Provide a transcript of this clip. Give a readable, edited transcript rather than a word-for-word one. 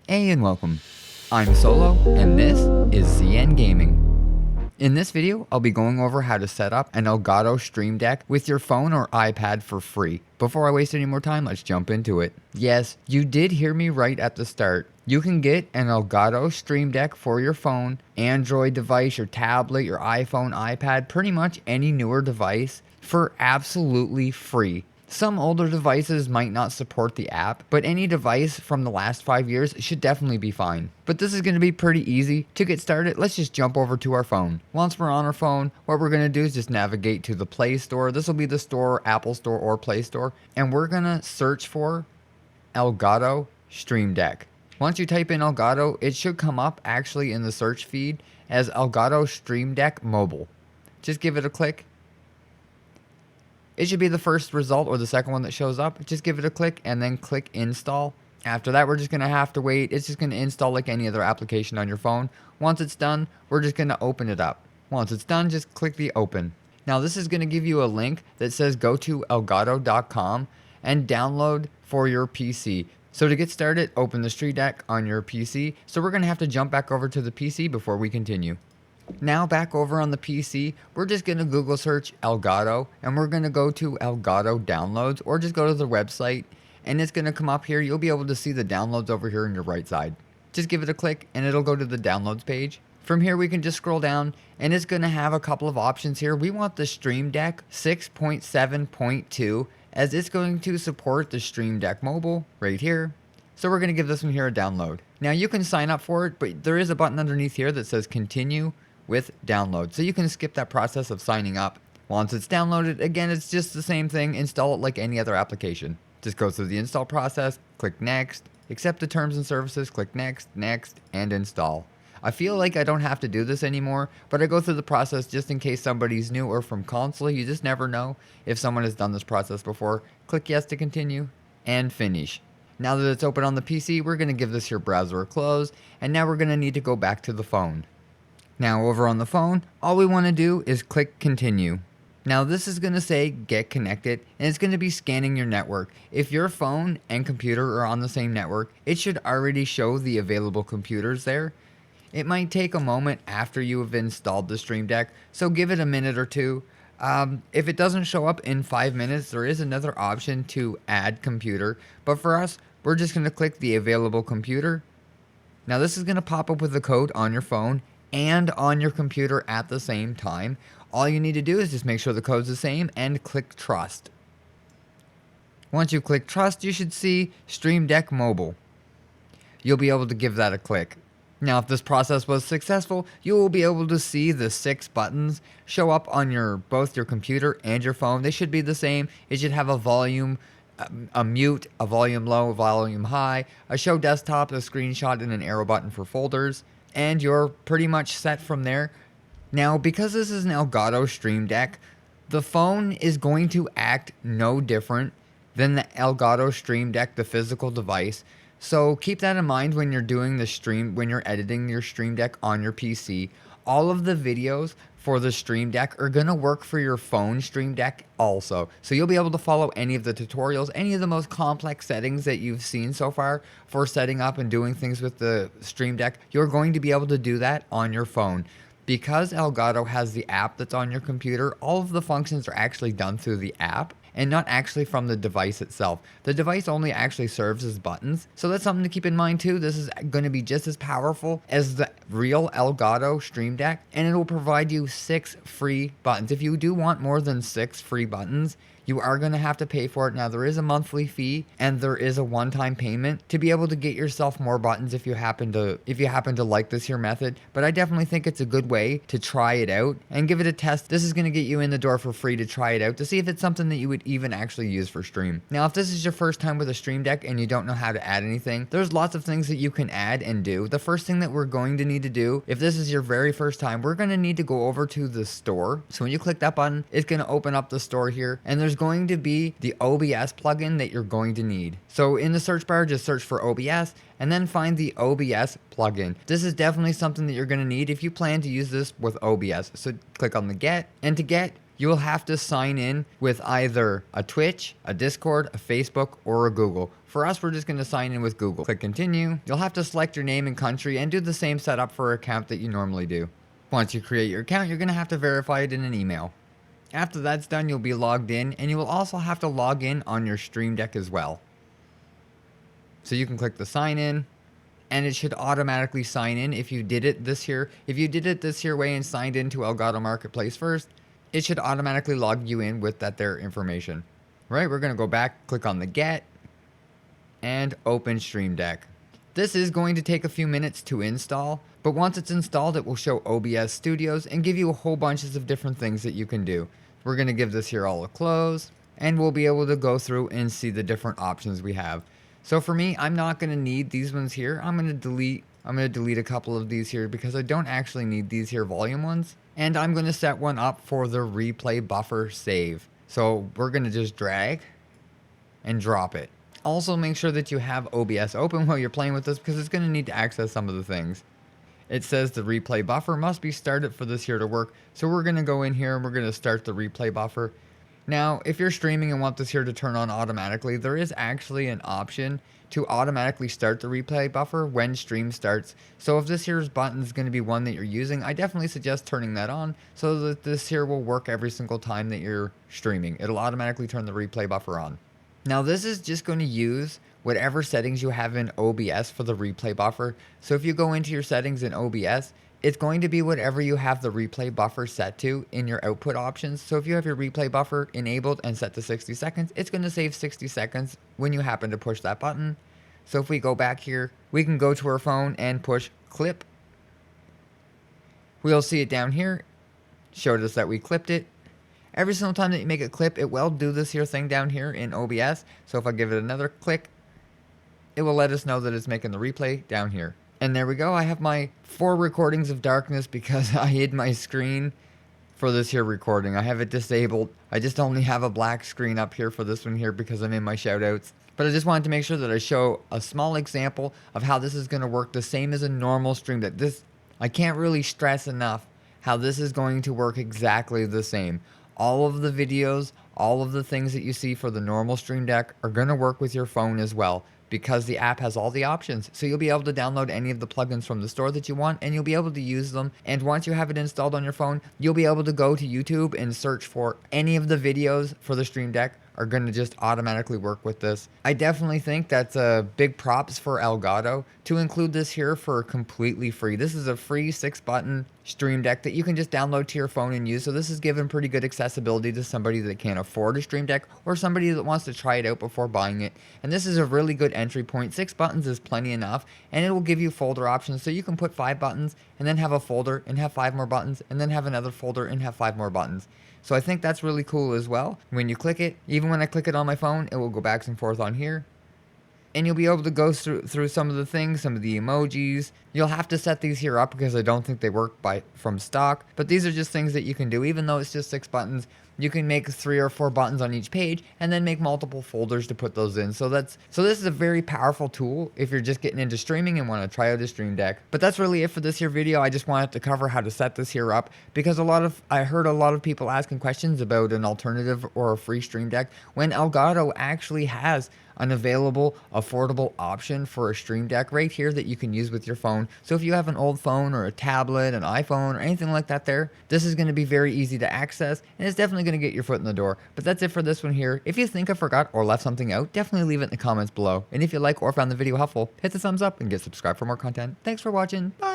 Hey and welcome. I'm Solo and this is ZN Gaming. In this video, I'll be going over how to set up an Elgato Stream Deck with your phone or iPad for free. Before I waste any more time, let's jump into it. Yes, you did hear me right at the start. You can get an Elgato Stream Deck for your phone, Android device, your tablet, your iPhone, iPad, pretty much any newer device for absolutely free. Some older devices might not support the app, but any device from the last 5 years should definitely be fine. But this is going to be pretty easy. To get started, let's just jump over to our phone. Once we're on our phone, what we're going to do is just navigate to the Play Store. This will be the store, Apple Store or Play Store. And we're going to search for Elgato Stream Deck. Once you type in Elgato, it should come up actually in the search feed as Elgato Stream Deck Mobile. Just give it a click. It should be the first result or the second one that shows up. Just give it a click and then click install. After that, we're just going to have to wait. It's just going to install like any other application on your phone. Once it's done, we're just going to open it up. Once it's done, just click the open. Now this is going to give you a link that says go to elgato.com and download for your PC. So to get started, open the Stream Deck on your PC. So we're going to have to jump back over to the PC before we continue. Now back over on the PC, we're just going to Google search Elgato and we're going to go to Elgato downloads or just go to the website and it's going to come up here. You'll be able to see the downloads over here on your right side. Just give it a click and it'll go to the downloads page. From here we can just scroll down and it's going to have a couple of options here. We want the Stream Deck 6.7.2 as it's going to support the Stream Deck Mobile right here. So we're going to give this one here a download. Now you can sign up for it, but there is a button underneath here that says continue with download. So you can skip that process of signing up. Once it's downloaded, again, it's just the same thing. Install it like any other application. Just go through the install process, click next, accept the terms and services, click next, next, and install. I feel like I don't have to do this anymore, but I go through the process just in case somebody's new or from console. You just never know if someone has done this process before. Click yes to continue and finish. Now that it's open on the PC, we're going to give this your browser a close, and now we're going to need to go back to the phone. Now over on the phone, all we want to do is click continue. Now this is going to say get connected and it's going to be scanning your network. If your phone and computer are on the same network, it should already show the available computers there. It might take a moment after you have installed the Stream Deck, so give it a minute or two. If it doesn't show up in 5 minutes, there is another option to add computer, but for us, we're just going to click the available computer. Now this is going to pop up with the code on your phone and on your computer at the same time. All you need to do is just make sure the code's the same and click trust. Once you click trust, you should see Stream Deck Mobile. You'll be able to give that a click. Now if this process was successful, you will be able to see the 6 buttons show up on both your computer and your phone. They should be the same. It should have a volume, a mute, a volume low, a volume high, a show desktop, a screenshot, and an arrow button for folders. And you're pretty much set from there. Now, because this is an Elgato Stream Deck, the phone is going to act no different than the Elgato Stream Deck, the physical device. So keep that in mind when you're doing the stream, when you're editing your Stream Deck on your PC. All of the videos for the Stream Deck are going to work for your phone Stream Deck also. So you'll be able to follow any of the tutorials, any of the most complex settings that you've seen so far for setting up and doing things with the Stream Deck. You're going to be able to do that on your phone. Because Elgato has the app that's on your computer, all of the functions are actually done through the app and not actually from the device itself. The device only actually serves as buttons, so that's something to keep in mind too. This is going to be just as powerful as the real Elgato Stream Deck, and it will provide you 6 free buttons. If you do want more than 6 free buttons, you are going to have to pay for it. Now there is a monthly fee and there is a one-time payment to be able to get yourself more buttons if you happen to like this here method. But I definitely think it's a good way to try it out and give it a test. This is going to get you in the door for free to try it out to see if it's something that you would even actually use for stream. Now if this is your first time with a Stream Deck and you don't know how to add anything, there's lots of things that you can add and do. The first thing that we're going to need to do, if this is your very first time, we're going to need to go over to the store. So when you click that button, it's going to open up the store here and there's going to be the OBS plugin that you're going to need. So in the search bar, just search for OBS and then find the OBS plugin. This is definitely something that you're going to need if you plan to use this with OBS. So click on the get, and to get, you will have to sign in with either a Twitch, a Discord, a Facebook, or a Google. For us, we're just going to sign in with Google. Click continue. You'll have to select your name and country and do the same setup for an account that you normally do. Once you create your account, you're going to have to verify it in an email. After that's done, you'll be logged in, and you will also have to log in on your Stream Deck as well. So you can click the sign in, and it should automatically sign in if you did it this here. If you did it this here way and signed into Elgato Marketplace first, it should automatically log you in with that there information. Right, we're going to go back, click on the get, and open Stream Deck. This is going to take a few minutes to install, but once it's installed, it will show OBS Studios and give you a whole bunches of different things that you can do. We're going to give this here all a close, and we'll be able to go through and see the different options we have. So for me, I'm not going to need these ones here. I'm going to delete a couple of these here because I don't actually need these here volume ones. And I'm going to set one up for the replay buffer save. So we're going to just drag and drop it. Also make sure that you have OBS open while you're playing with this because it's going to need to access some of the things. It says the replay buffer must be started for this here to work. So we're going to go in here and we're going to start the replay buffer. Now, if you're streaming and want this here to turn on automatically, there is actually an option to automatically start the replay buffer when stream starts. So if this here's button is going to be one that you're using, I definitely suggest turning that on so that this here will work every single time that you're streaming. It'll automatically turn the replay buffer on. Now, this is just going to use whatever settings you have in OBS for the replay buffer. So if you go into your settings in OBS, it's going to be whatever you have the replay buffer set to in your output options. So if you have your replay buffer enabled and set to 60 seconds, it's going to save 60 seconds when you happen to push that button. So if we go back here, we can go to our phone and push clip. We'll see it down here. Showed us that we clipped it. Every single time that you make a clip, it will do this here thing down here in OBS. So if I give it another click, it will let us know that it's making the replay down here. And there we go. I have my 4 recordings of darkness because I hid my screen for this here recording. I have it disabled. I just only have a black screen up here for this one here because I'm in my shoutouts. But I just wanted to make sure that I show a small example of how this is going to work the same as a normal stream deck. I can't really stress enough how this is going to work exactly the same. All of the videos, all of the things that you see for the normal Stream Deck are going to work with your phone as well, because the app has all the options. So you'll be able to download any of the plugins from the store that you want, and you'll be able to use them. And once you have it installed on your phone, you'll be able to go to YouTube and search for any of the videos for the Stream Deck are going to just automatically work with this. I definitely think that's a big props for Elgato to include this here for completely free. This is a free 6-button Stream Deck that you can just download to your phone and use. So this is given pretty good accessibility to somebody that can't afford a Stream Deck or somebody that wants to try it out before buying it. And this is a really good entry point. 6 buttons is plenty enough, and it will give you folder options. So you can put 5 buttons and then have a folder and have 5 more buttons and then have another folder and have 5 more buttons. So I think that's really cool as well. When you click it, even when I click it on my phone, it will go back and forth on here. And you'll be able to go through some of the things, some of the emojis. You'll have to set these here up because I don't think they work from stock. But these are just things that you can do. Even though it's just 6 buttons, you can make 3 or 4 buttons on each page and then make multiple folders to put those in. So this is a very powerful tool if you're just getting into streaming and want to try out a Stream Deck. But that's really it for this here video. I just wanted to cover how to set this here up because I heard a lot of people asking questions about an alternative or a free Stream Deck when Elgato actually has an available, affordable option for a Stream Deck right here that you can use with your phone. So if you have an old phone or a tablet, an iPhone, or anything like that there, this is going to be very easy to access, and it's definitely going to get your foot in the door. But that's it for this one here. If you think I forgot or left something out, definitely leave it in the comments below. And if you like or found the video helpful, hit the thumbs up and get subscribed for more content. Thanks for watching. Bye!